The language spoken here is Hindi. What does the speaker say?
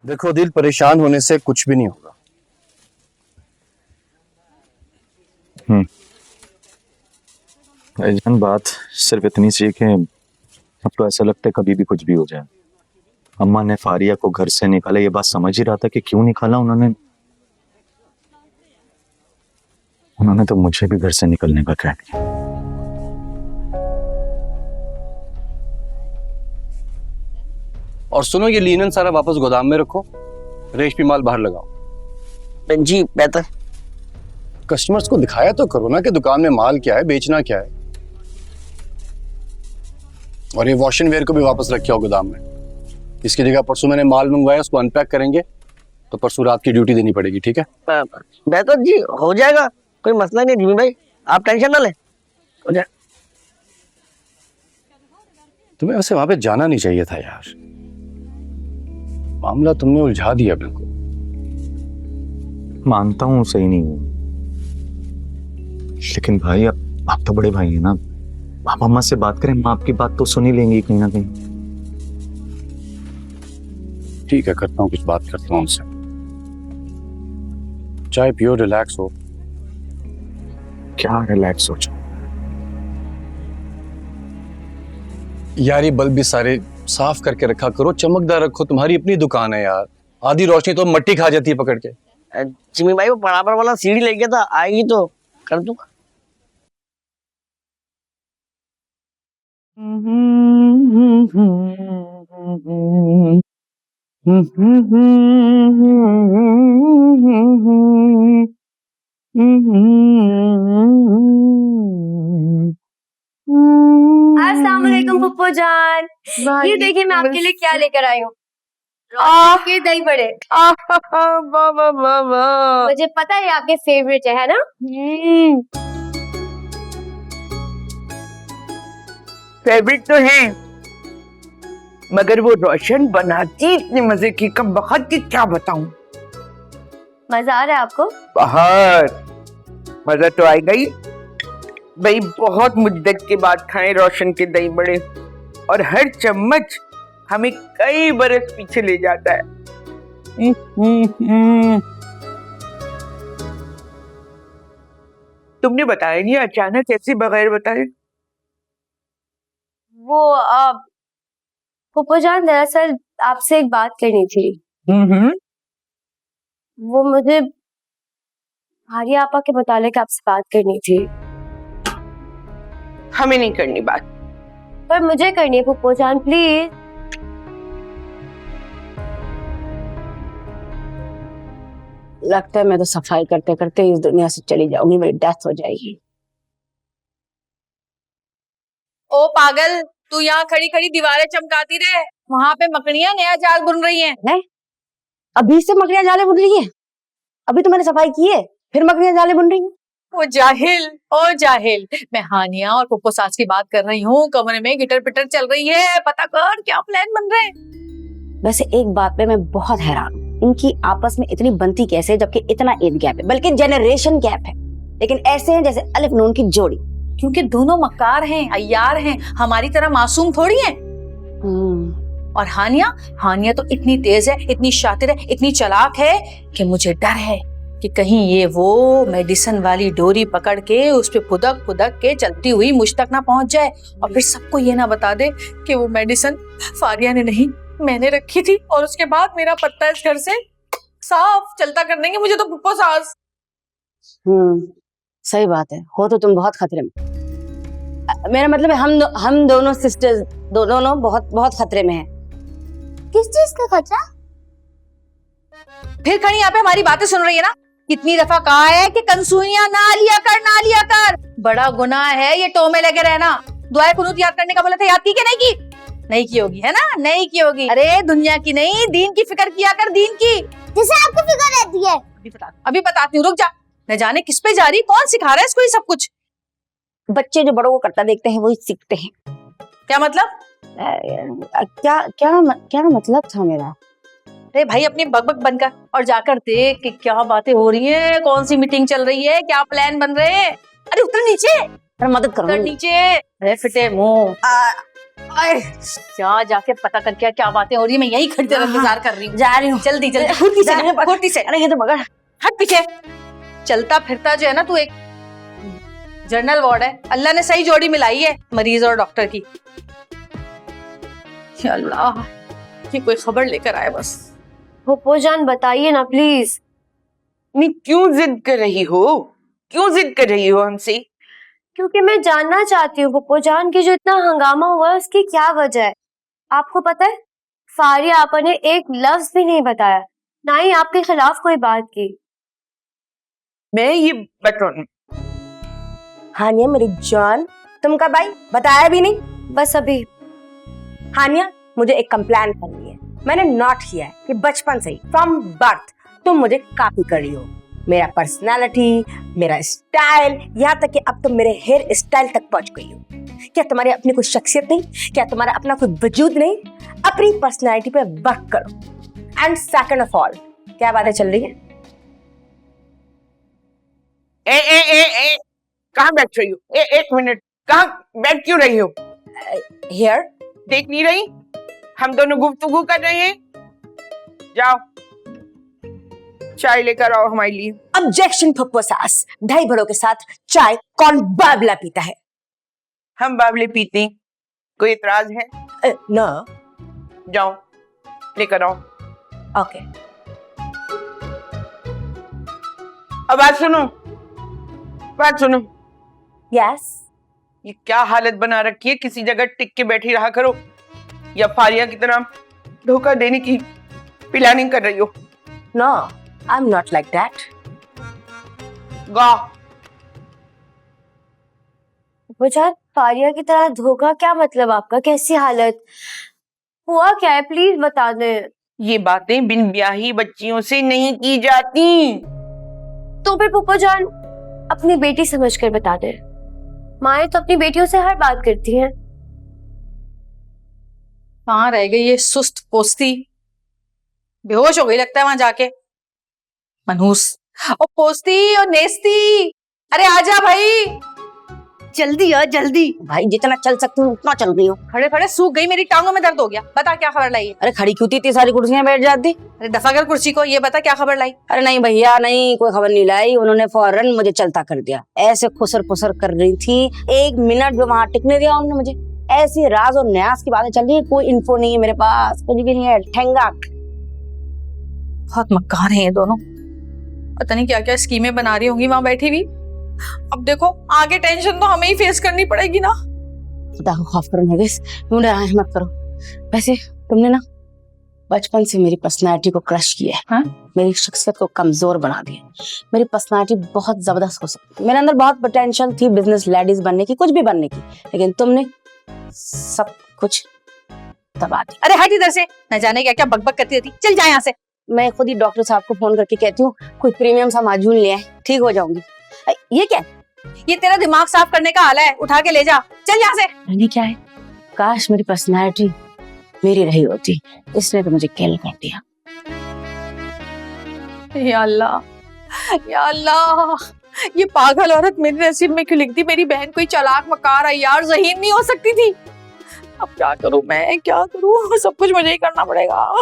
देखो दिल, परेशान होने से कुछ भी नहीं होगा। भाईजान, बात सिर्फ इतनी सी है कि अब तो ऐसा लगता है कभी भी कुछ भी हो जाए। अम्मा ने फारिया को घर से निकाला, ये बात समझ ही रहा था कि क्यों निकाला उन्होंने। उन्होंने तो मुझे भी घर से निकलने का कह दिया। और सुनो, ये लीनन सारा वापस गोदाम में रखो, रेशमी माल बाहर लगाओ। जी बेहतर। कस्टमर्स को दिखाया तो करो ना कि दुकान में माल क्या है, बेचना क्या है। और ये वॉश एंड वेयर को भी वापस रखे हो गोदाम में। इसकी जगह परसों मैंने माल मंगवाया, उसको अनपैक करेंगे तो परसों रात की ड्यूटी देनी पड़ेगी, ठीक है? बेहतर जी, हो जाएगा, कोई मसला नहीं जिमी भाई, आप टेंशन ना लें, हो जाए। तुम्हें वैसे वहां पे जाना नहीं चाहिए था यार, मामला तुमने उलझा दिया बिल्कुल। मानता हूं सही नहीं हूं, लेकिन भाई अब आप तो बड़े भाई हैं ना। आप अम्मा से बात करें, माँ आपकी बात तो सुन ही लेंगी कहीं ना कहीं। ठीक है, करता हूँ, कुछ बात करता हूँ उनसे। चाय पियो, रिलैक्स हो। क्या रिलैक्स हो जाओ यार, ये बल्ब भी सारे साफ करके रखा करो, चमकदार रखो, तुम्हारी अपनी दुकान है यार। आधी रोशनी तो मट्टी खा जाती है पकड़ के। जिमी भाई वो बराबर वाला सीढ़ी ले गया था, आएगी तो कर दूंगा। अस्सलाम वालेकुम पप्पू जान। ये देखिए मैं आपके लिए क्या लेकर आई हूँ, के दही बड़े। मुझे पता है आपके फेवरेट है ना? फेवरेट तो है, मगर वो रोशन बनाती इतने मजे की कब बहुत की क्या बताऊं। मजा आ रहा है आपको? बहुत मजा तो आएगा ही भाई, बहुत मुद्दत के बाद खाए रोशन के दही बड़े, और हर चम्मच हमें कई बरस पीछे ले जाता है। तुमने बताया नहीं, अचानक ऐसे बगैर बताए? वो पप्पू जान, दरअसल आपसे एक बात करनी थी। वो मुझे हारिया आपा के मुतालिक आपसे बात करनी थी। हमें नहीं करनी बात, पर मुझे करनी है पप्पू जान, प्लीज। लगता है मैं तो सफाई करते करते इस दुनिया से चली जाऊंगी, मेरी डेथ हो जाएगी। ओ पागल, तू यहाँ खड़ी खड़ी दीवारें चमकाती रहे, वहाँ पे मकड़ियाँ नया जाल बुन रही हैं। नहीं, अभी से मकड़ियां जाले बुन रही है? अभी तो मैंने सफाई की है, फिर मकड़ियां जाले बुन रही है? ओ जाहिल, मैं हानिया और पुप्पो सास की बात कर रही हूँ। कमरे में गिटर पिटर चल रही है, पता कर क्या प्लान बन रहे हैं। वैसे एक बात पे मैं बहुत हैरान हूँ, इनकी आपस में इतनी बनती कैसे, जबकि इतना एज गैप है, बल्कि जनरेशन गैप है, लेकिन ऐसे हैं जैसे अलिफ नून की जोड़ी। क्योंकि दोनों मक्कार हैं, अय्यार हैं, हमारी तरह मासूम थोड़ी हैं। और हानिया तो इतनी तेज है, इतनी शातिर है, इतनी चालाक है कि मुझे डर है कि कहीं ये वो मेडिसिन वाली डोरी पकड़ के उस पे फुदक फुदक के चलती हुई मुझ तक ना पहुंच जाए, और फिर सबको ये ना बता दे कि वो मेडिसिन फारिया ने नहीं, मैंने रखी थी, और उसके बाद मेरा पत्ता इस घर से साफ चलता कर देंगे मुझे तो पुप्पो सास। सही बात है, हो तो तुम बहुत खतरे में। मेरा मतलब है हम दोनों सिस्टर्स दोनों बहुत बहुत खतरे में हैं। किस चीज का खतरा? फिर खड़ी यहाँ पे हमारी बातें सुन रही है ना। कितनी दफा कहा है कि कंसूइयां ना लिया कर, बड़ा गुनाह है ये टोमे लगे रहना। दुआए कुनूत याद करने का बोला था, याद की कि नहीं की? नहीं की होगी है ना, नहीं की होगी। अरे दुनिया की नहीं, दीन की फिक्र किया कर, दीन की। जिसे आपको फिक्र रहती है। अभी बताती हूँ, रुक जा। न जाने किस पे जा रही, कौन सिखा रहा है इसको ये सब कुछ। बच्चे जो बड़ों को करता देखते हैं वही सीखते हैं। क्या मतलब? क्या मतलब था मेरा? अरे भाई अपनी बकबक बंद कर और जाकर देख कि क्या बातें हो रही हैं, कौन सी मीटिंग चल रही है, क्या प्लान बन रहे हैं। अरे उतर नीचे, मदद करो उतर नीचे। अरे फिटे मुंह। जा जाके पता करके क्या बातें हो रही है, मैं यही खड़ी तेरा इंतजार कर रही हूँ। जा रही हूँ। जल्दी जल्दी फुर्ती जा रही से हूँ। फुर्ती से। अरे ये तो मगर हट पीछे। चलता फिरता जो है ना तू एक जनरल वार्ड है। अल्लाह ने सही जोड़ी मिलाई है मरीज और डॉक्टर की। या अल्लाह, ये कोई खबर लेकर आए बस। पप्पू जान बताइए ना प्लीज। नहीं, क्यों जिद कर रही हो? क्यों जिद कर रही हो हमसे? क्योंकि मैं जानना चाहती हूँ पप्पू जान की जो इतना हंगामा हुआ है उसकी क्या वजह है। आपको पता है फारिया आपा ने एक लफ्ज भी नहीं बताया, ना ही आपके खिलाफ कोई बात की। मैं ये बताऊं? हानिया मेरी जान, तुम कब आई? बताया भी नहीं। बस अभी। हानिया मुझे एक कंप्लेंट करनी है। मैंने नोट किया है कि बचपन से ही फ्रॉम बर्थ तुम मुझे कॉपी कर रही हो। मेरा पर्सनालिटी, मेरा स्टाइल, यहाँ तक कि अब तुम मेरे हेयर स्टाइल तक पहुंच गई हो। क्या तुम्हारी अपनी कोई शख्सियत नहीं? क्या तुम्हारा अपना कोई वजूद नहीं? अपनी पर्सनालिटी पे वर्क करो। एंड सेकंड ऑफ ऑल, क्या बातें चल रही है? ए कहाँ बैठ रही हो? एक मिनट, कहाँ बैठ क्यों रही हो? हेयर देख नहीं रही? हम दोनों गुफ्तगू कर रहे हैं। जाओ चाय लेकर आओ हमारे लिए। ऑब्जेक्शन फप्पो सास, दही बड़ों के साथ चाय कौन बाबला पीता है? हम बावले पीते हैं, कोई इतराज है? नो। जाओ लेकर आओ। ओके। अब बात सुनो। यस। ये क्या हालत बना रखी है? किसी जगह टिक के बैठी रहा करो, या फारिया की तरह धोखा देने की प्लानिंग कर रही हो? No, I am not like that. गा पप्पू जान फारिया की तरह धोखा क्या मतलब आपका? कैसी हालत हुआ? क्या है प्लीज बता दे। ये बातें बिन ब्याही बच्चियों से नहीं की जाती। तो फिर पप्पू जान अपनी बेटी समझकर बता दे। माए तो अपनी बेटियों से हर बात करती हैं। कहाँ रह गई ये सुस्त पोस्ती? बेहोश हो गई लगता है वहां जाके। मनहूस और पोस्ती और नेस्ती, अरे आजा भाई, जल्दी आ जल्दी। भाई जितना चल सकती हूँ उतना चल रही हूँ। खड़े खड़े सूख गई, मेरी टांगों में दर्द हो गया। बता क्या खबर लाई है? अरे खड़ी क्यों थी? इतनी सारी कुर्सियां बैठ जाती। अरे दफा कर कुर्सी को, ये बता क्या खबर लाई? अरे नहीं भैया नहीं, कोई खबर नहीं लाई। उन्होंने फौरन मुझे चलता कर दिया। ऐसे खुसर पुसर कर रही थी, 1 मिनट भी वहां टिकने दिया उन्होंने मुझे। ऐसी राज और न्यास की बातें चल रही है, कोई इन्फो नहीं है मेरे पास, कुछ भी नहीं है। ठेंगा। बहुत मक्कार हैं ये दोनों, पता नहीं क्या क्या स्कीमें बना रही होंगी वहां बैठी हुई। अब देखो आगे टेंशन तो हमें ही फेस करनी पड़ेगी ना। खुदा को खौफ करो नगिस, यूं डराए मत करो। वैसे तुमने ना बचपन से मेरी पर्सनालिटी को क्रश किया है। हाँ? मेरी शख्सियत को कमजोर बना दिया। मेरी पर्सनालिटी बहुत जबरदस्त हो सकती, मेरे अंदर बहुत पोटेंशियल थी बिजनेस लेडीज बनने की, कुछ भी बनने की, लेकिन तुमने सब कुछ दबा दिया। अरे हट इधर से, न जाने क्या क्या बकबक करती रहती। चल जा यहाँ से। मैं खुद ही डॉक्टर साहब को फोन करके कहती हूँ कोई प्रीमियम सा माजून ले आए, ठीक हो जाऊंगी। ये क्या? ये तेरा दिमाग साफ करने का आला है, उठा के ले जा। चल यहाँ से। मैंने क्या है? काश मेरी पर्सनालिटी मेरी रही होती, इसने तो मुझे किल कर दिया। या अल्लाह, या अल्लाह, ये पागल औरत मेरे नसीब में क्यों लिख दी? मेरी बहन कोई चालाक मकार है यार, ज़हीन नहीं हो सकती थी। अब क्या करूं मैं, क्या करूं? सब कुछ मुझे ही करना पड़ेगा।